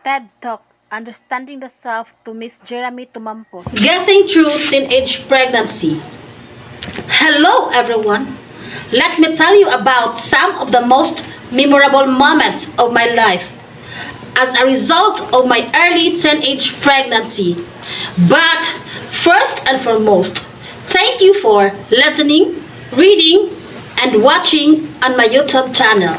TED Talk, Understanding the Self to Miss Jeremy Tumampos. Getting through teenage pregnancy. Hello, everyone. Let me tell you about some of the most memorable moments of my life as a result of my early teenage pregnancy. But first and foremost, thank you for listening, reading, and watching on my YouTube channel.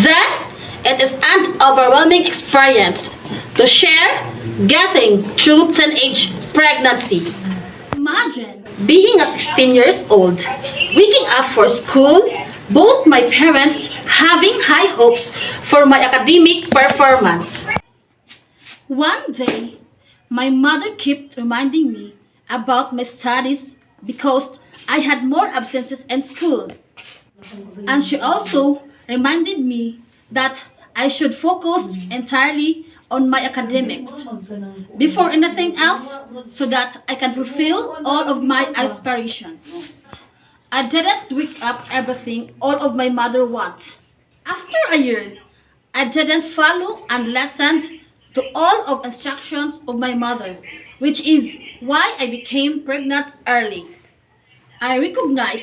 Then, it is an overwhelming experience to share getting through teenage pregnancy. Imagine being a 16 years old, waking up for school, both my parents having high hopes for my academic performance. One day, my mother kept reminding me about my studies because I had more absences in school. And she also reminded me that I should focus entirely on my academics before anything else so that I can fulfill all of my aspirations. I didn't wake up everything all of my mother wants. After a year, I didn't follow and listen to all of instructions of my mother, which is why I became pregnant early. I recognize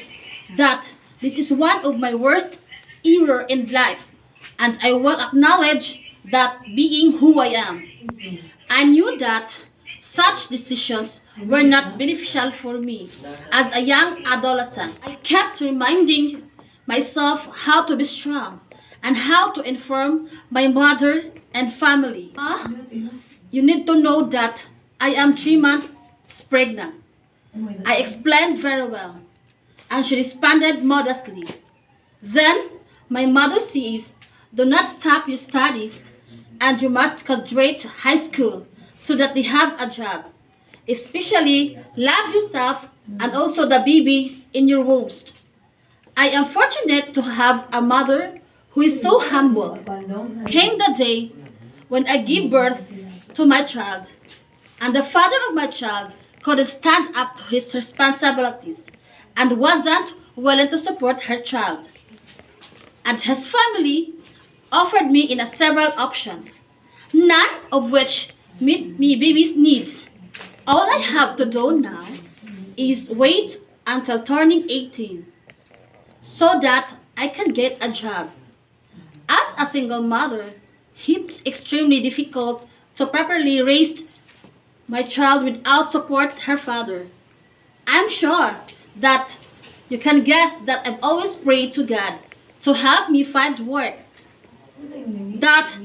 that this is one of my worst errors in life, and I will acknowledge that being who I am. I knew that such decisions were not beneficial for me as a young adolescent. I kept reminding myself how to be strong and how to inform my mother and family. You need to know that I am 3 months pregnant. I explained very well, and she responded modestly. Then my mother says, do not stop your studies, and you must graduate high school so that they have a job. Especially love yourself and also the baby in your wombs. I am fortunate to have a mother who is so humble. Came the day when I gave birth to my child, and the father of my child couldn't stand up to his responsibilities and wasn't willing to support her child. And his family offered me in several options, none of which meet me baby's needs. All I have to do now is wait until turning 18 so that I can get a job. As a single mother, it's extremely difficult to properly raise my child without support her father. I'm sure that you can guess that I've always prayed to God to help me find work that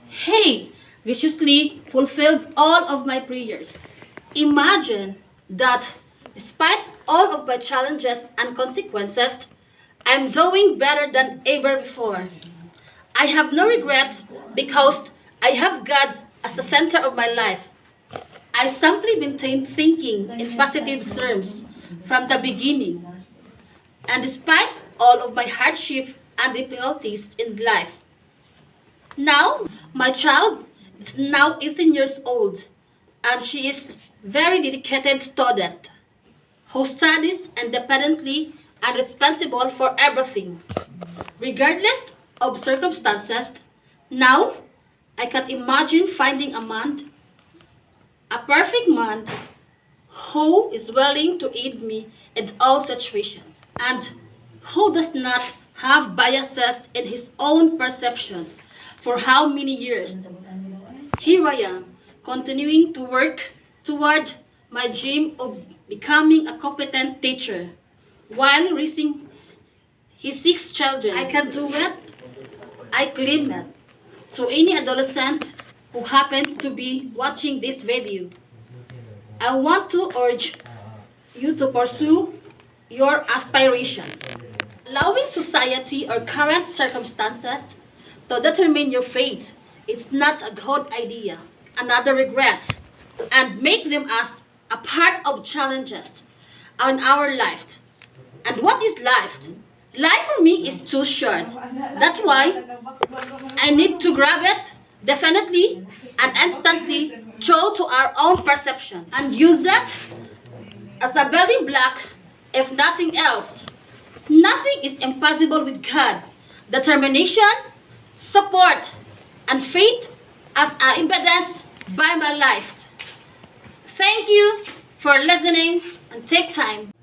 He graciously fulfilled all of my prayers. Imagine that despite all of my challenges and consequences, I'm doing better than ever before. I have no regrets because I have God as the center of my life. I simply maintained thinking in positive terms from the beginning. And despite all of my hardship and difficulties in life, now my child is now 18 years old and she is very dedicated student who studies independently and responsible for everything. Regardless of circumstances, now I can imagine finding a perfect man who is willing to aid me in all situations and who does not have biases in his own perceptions. For how many years? Here I am, continuing to work toward my dream of becoming a competent teacher while raising his 6 children. I can do it. I claim it. To any adolescent who happens to be watching this video, I want to urge you to pursue your aspirations. Allowing society or current circumstances to determine your fate is not a good idea. Another regret, and make them as a part of challenges in our life. And what is life? Life for me is too short. That's why I need to grab it definitely and instantly throw to our own perception and use it as a building block if nothing else. Nothing is impossible with God. Determination, support, and faith as evidenced by my life. Thank you for listening and take time.